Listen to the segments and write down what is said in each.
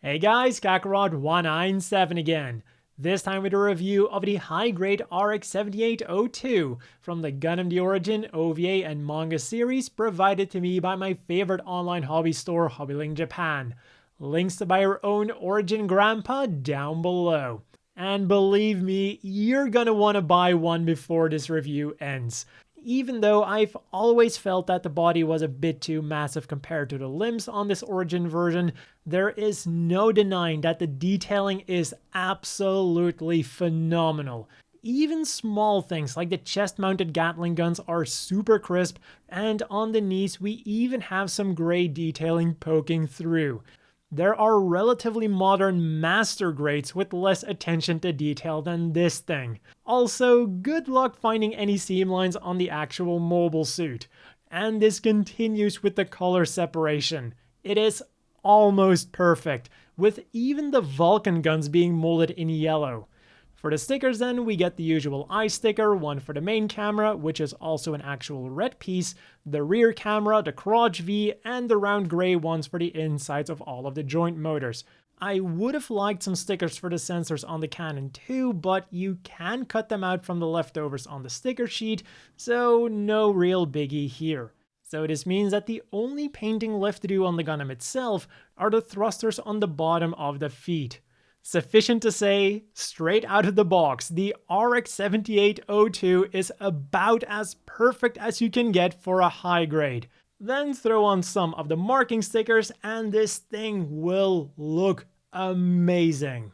Hey guys, Kakarot197 again. This time with a review of the high-grade RX-78-02 from the Gundam The Origin OVA and manga series provided to me by my favorite online hobby store, Hobbylink Japan. Links to buy your own Origin Grandpa down below. And believe me, you're gonna want to buy one before this review ends. Even though I've always felt that the body was a bit too massive compared to the limbs on this Origin version, there is no denying that the detailing is absolutely phenomenal. Even small things like the chest-mounted Gatling guns are super crisp, and on the knees we even have some gray detailing poking through. There are relatively modern master grades with less attention to detail than this thing. Also, good luck finding any seam lines on the actual mobile suit. And this continues with the color separation. It is almost perfect, with even the Vulcan guns being molded in yellow. For the stickers then, we get the usual eye sticker, one for the main camera, which is also an actual red piece, the rear camera, the crotch V, and the round gray ones for the insides of all of the joint motors. I would have liked some stickers for the sensors on the cannon too, but you can cut them out from the leftovers on the sticker sheet, so no real biggie here. So this means that the only painting left to do on the Gundam itself are the thrusters on the bottom of the feet. Sufficient to say, straight out of the box, the RX-78-02 is about as perfect as you can get for a high grade. Then throw on some of the marking stickers and this thing will look amazing.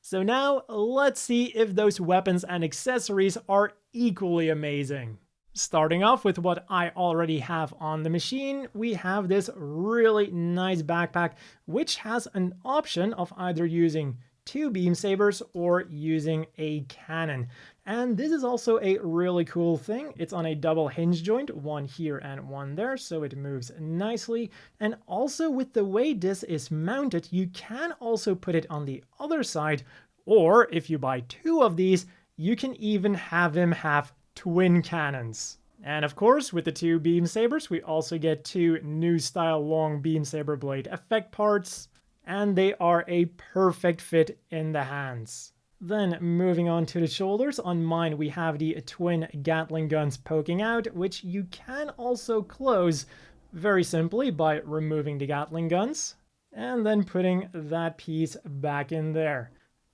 So now let's see if those weapons and accessories are equally amazing. Starting off with what I already have on the machine, we have this really nice backpack, which has an option of either using two beam sabers or using a cannon. And this is also a really cool thing. It's on a double hinge joint, one here and one there, so it moves nicely. And also with the way this is mounted, you can also put it on the other side, or if you buy two of these, you can even have him have twin cannons. And of course, with the two beam sabers, we also get two new style long beam saber blade effect parts, and they are a perfect fit in the hands. Then moving on to the shoulders, on mine we have the twin Gatling guns poking out, which you can also close very simply by removing the Gatling guns, and then putting that piece back in there.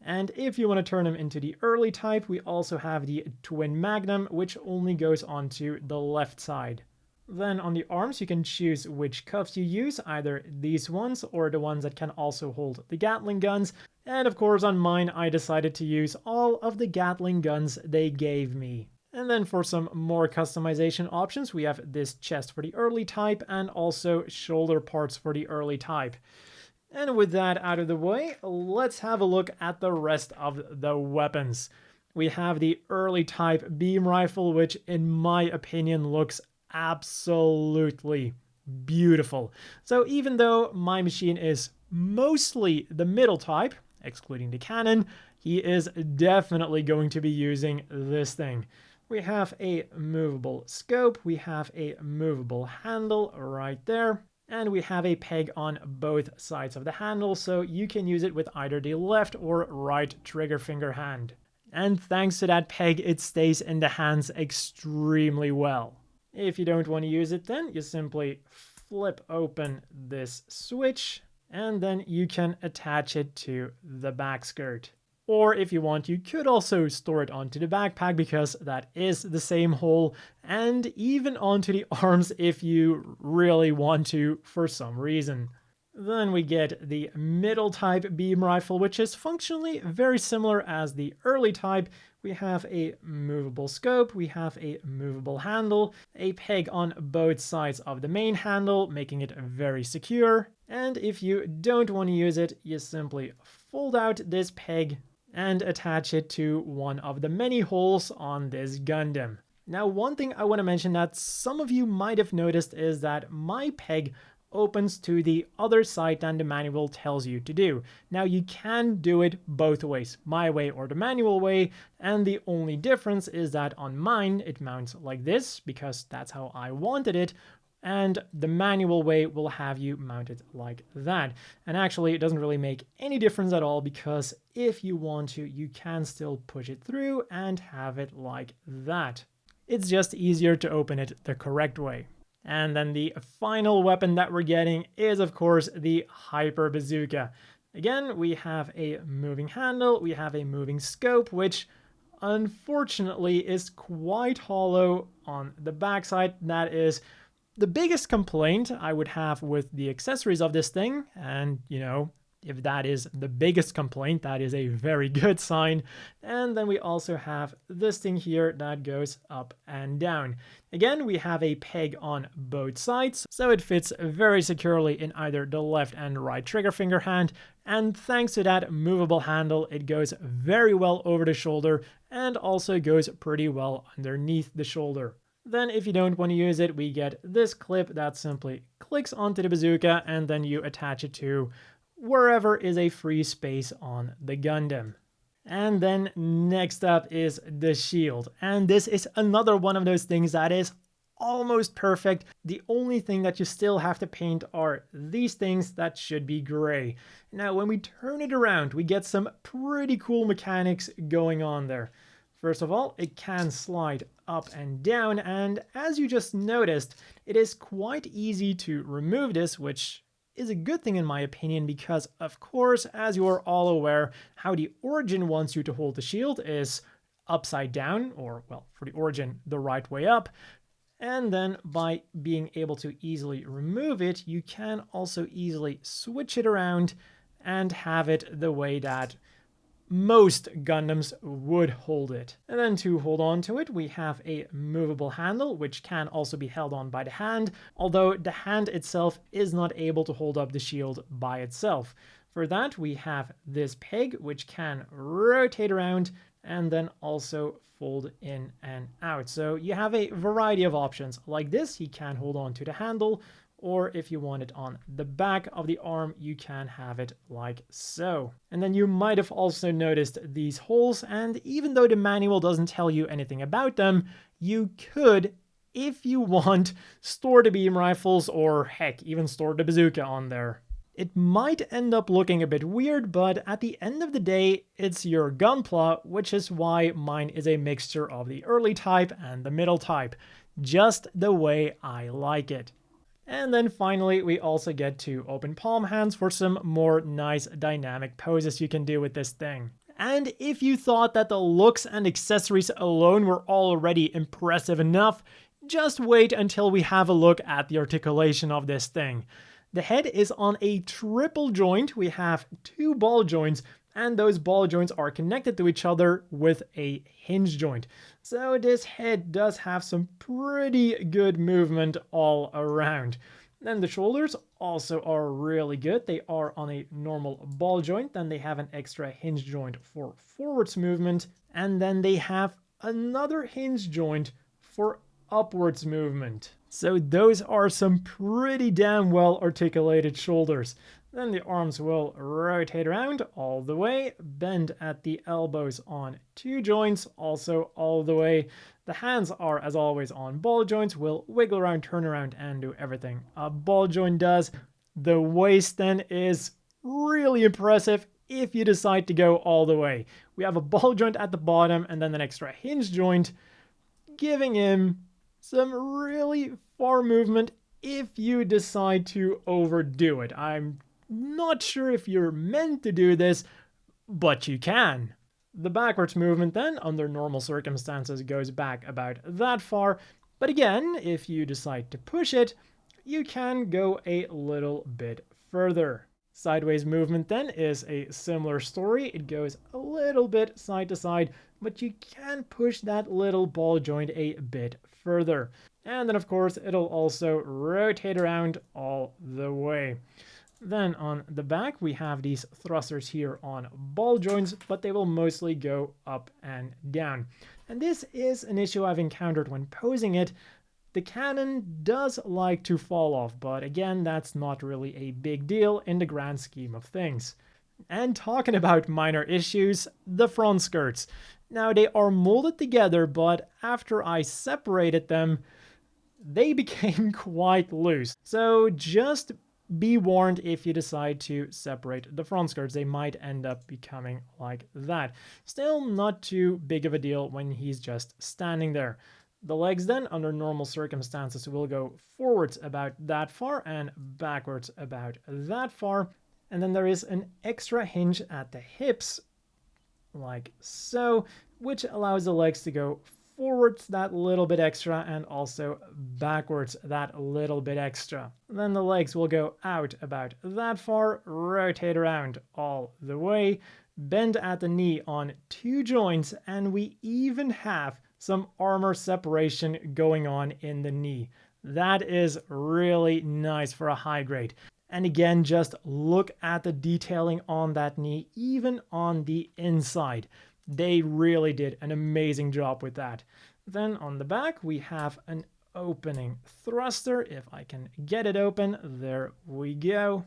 And if you want to turn them into the early type, we also have the Twin Magnum, which only goes onto the left side. Then on the arms, you can choose which cuffs you use, either these ones or the ones that can also hold the Gatling guns. And of course on mine, I decided to use all of the Gatling guns they gave me. And then for some more customization options, we have this chest for the early type and also shoulder parts for the early type. And with that out of the way, let's have a look at the rest of the weapons. We have the early type beam rifle, which in my opinion looks absolutely beautiful. So even though my machine is mostly the middle type, excluding the cannon, he is definitely going to be using this thing. We have a movable scope, we have a movable handle right there, and we have a peg on both sides of the handle, so you can use it with either the left or right trigger finger hand. And thanks to that peg, it stays in the hands extremely well. If you don't want to use it, then you simply flip open this switch, and then you can attach it to the back skirt. Or if you want, you could also store it onto the backpack because that is the same hole, and even onto the arms if you really want to for some reason. Then we get the middle type beam rifle, which is functionally very similar as the early type. We have a movable scope, we have a movable handle, a peg on both sides of the main handle, making it very secure. And if you don't want to use it, you simply fold out this peg and attach it to one of the many holes on this Gundam. Now, one thing I want to mention that some of you might have noticed is that my peg opens to the other side than the manual tells you to do. Now, you can do it both ways, my way or the manual way, and the only difference is that on mine it mounts like this because that's how I wanted it, and the manual way will have you mount it like that. And actually, it doesn't really make any difference at all, because if you want to, you can still push it through and have it like that. It's just easier to open it the correct way. And then the final weapon that we're getting is, of course, the Hyper Bazooka. Again, we have a moving handle, we have a moving scope, which unfortunately is quite hollow on the backside. That is the biggest complaint I would have with the accessories of this thing, and you know, if that is the biggest complaint, that is a very good sign. And then we also have this thing here that goes up and down. Again, we have a peg on both sides, so it fits very securely in either the left and right trigger finger hand. And thanks to that movable handle, it goes very well over the shoulder and also goes pretty well underneath the shoulder. Then if you don't want to use it, we get this clip that simply clicks onto the bazooka, and then you attach it to wherever is a free space on the Gundam. And then next up is the shield. And this is another one of those things that is almost perfect. The only thing that you still have to paint are these things that should be gray. Now, when we turn it around, we get some pretty cool mechanics going on there. First of all, it can slide up and down, and as you just noticed, it is quite easy to remove this, which is a good thing in my opinion, because of course, as you are all aware, how the Origin wants you to hold the shield is upside down, or well, for the Origin, the right way up. And then by being able to easily remove it, you can also easily switch it around and have it the way that most Gundams would hold it. And then to hold on to it, we have a movable handle, which can also be held on by the hand, although the hand itself is not able to hold up the shield by itself. For that, we have this peg, which can rotate around and then also fold in and out. So you have a variety of options. Like this, you can hold on to the handle, or if you want it on the back of the arm, you can have it like so. And then you might have also noticed these holes, and even though the manual doesn't tell you anything about them, you could, if you want, store the beam rifles, or heck, even store the bazooka on there. It might end up looking a bit weird, but at the end of the day, it's your gunpla, which is why mine is a mixture of the early type and the middle type, just the way I like it. And then finally, we also get two open palm hands for some more nice dynamic poses you can do with this thing. And if you thought that the looks and accessories alone were already impressive enough, just wait until we have a look at the articulation of this thing. The head is on a triple joint. We have two ball joints, and those ball joints are connected to each other with a hinge joint. So this head does have some pretty good movement all around. Then the shoulders also are really good. They are on a normal ball joint, then they have an extra hinge joint for forwards movement, and then they have another hinge joint for upwards movement. So those are some pretty damn well articulated shoulders. Then the arms will rotate around all the way, bend at the elbows on two joints, also all the way. The hands are, as always, on ball joints, will wiggle around, turn around, and do everything a ball joint does. The waist then is really impressive if you decide to go all the way. We have a ball joint at the bottom and then an extra hinge joint, giving him some really far movement if you decide to overdo it. I'm not sure if you're meant to do this, but you can. The backwards movement then, under normal circumstances, goes back about that far, but again, if you decide to push it, you can go a little bit further. Sideways movement then is a similar story. It goes a little bit side to side, but you can push that little ball joint a bit further. And then of course, it'll also rotate around all the way. Then on the back, we have these thrusters here on ball joints, but they will mostly go up and down. And this is an issue I've encountered when posing it. The cannon does like to fall off, but again, that's not really a big deal in the grand scheme of things. And talking about minor issues, the front skirts. Now, they are molded together, but after I separated them, they became quite loose. So just be warned if you decide to separate the front skirts, they might end up becoming like that. Still not too big of a deal when he's just standing there. The legs then, under normal circumstances, will go forwards about that far and backwards about that far. And then there is an extra hinge at the hips, like so, which allows the legs to go forwards that little bit extra and also backwards that little bit extra. Then the legs will go out about that far, rotate around all the way, bend at the knee on 2 joints, and we even have some armor separation going on in the knee. That is really nice for a high grade. And again, just look at the detailing on that knee, even on the inside. They really did an amazing job with that. Then on the back, we have an opening thruster. If I can get it open, there we go.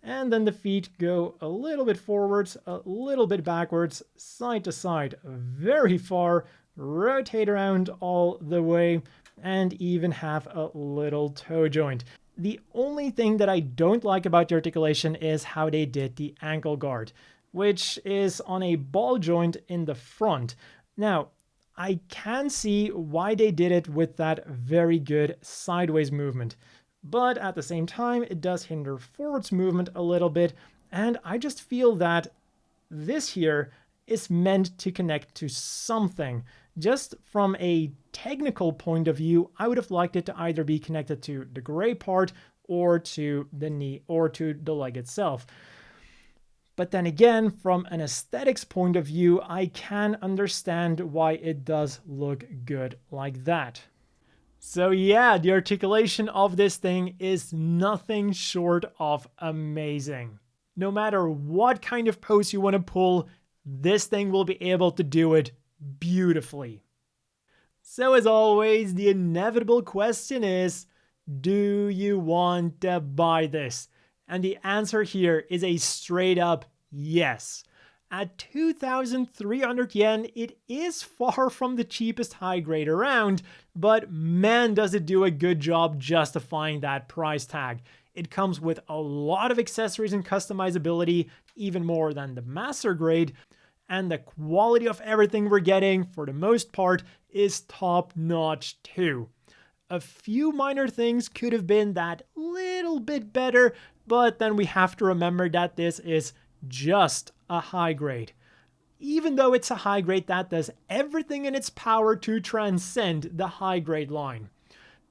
And then the feet go a little bit forwards, a little bit backwards, side to side, very far, rotate around all the way, and even have a little toe joint. The only thing that I don't like about the articulation is how they did the ankle guard, which is on a ball joint in the front. Now, I can see why they did it with that very good sideways movement, but at the same time, it does hinder forwards movement a little bit, and I just feel that this here is meant to connect to something. Just from a technical point of view, I would have liked it to either be connected to the gray part or to the knee or to the leg itself. But then again, from an aesthetics point of view, I can understand why it does look good like that. So yeah, the articulation of this thing is nothing short of amazing. No matter what kind of pose you want to pull, this thing will be able to do it beautifully. So as always, the inevitable question is, do you want to buy this? And the answer here is a straight up yes. At 2,300 yen, it is far from the cheapest high grade around, but man does it do a good job justifying that price tag. It comes with a lot of accessories and customizability, even more than the master grade, and the quality of everything we're getting, for the most part, is top notch too. A few minor things could have been that little bit better, but then we have to remember that this is just a high grade. Even though it's a high grade, that does everything in its power to transcend the high grade line.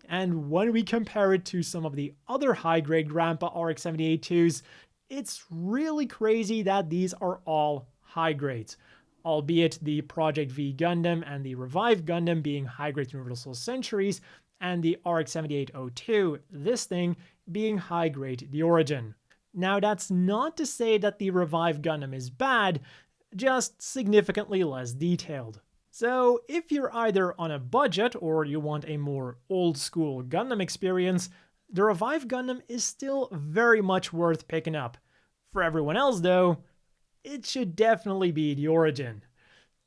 And when we compare it to some of the other high grade Grandpa RX-78-02s, it's really crazy that these are all high grades, albeit the Project V Gundam and the Revive Gundam being high grade Universal Centuries, and the RX-78-02, this thing, being high grade the Origin. Now that's not to say that the Revive Gundam is bad, just significantly less detailed. So if you're either on a budget or you want a more old school Gundam experience, the Revive Gundam is still very much worth picking up. For everyone else though, it should definitely be the Origin.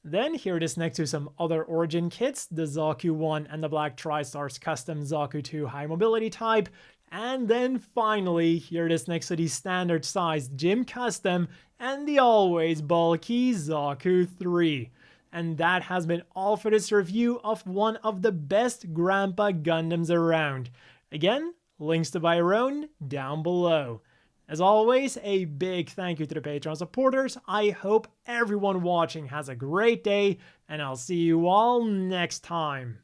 Then here it is next to some other Origin kits, the Zaku 1 and the Black TriStar's custom Zaku 2 high mobility type, and then finally here it is next to the standard sized Gym Custom and the always bulky Zaku 3. And that has been all for this review of one of the best Grandpa Gundams around. Again, links to buy your own down below. As always, a big thank you to the Patreon supporters. I hope everyone watching has a great day, and I'll see you all next time.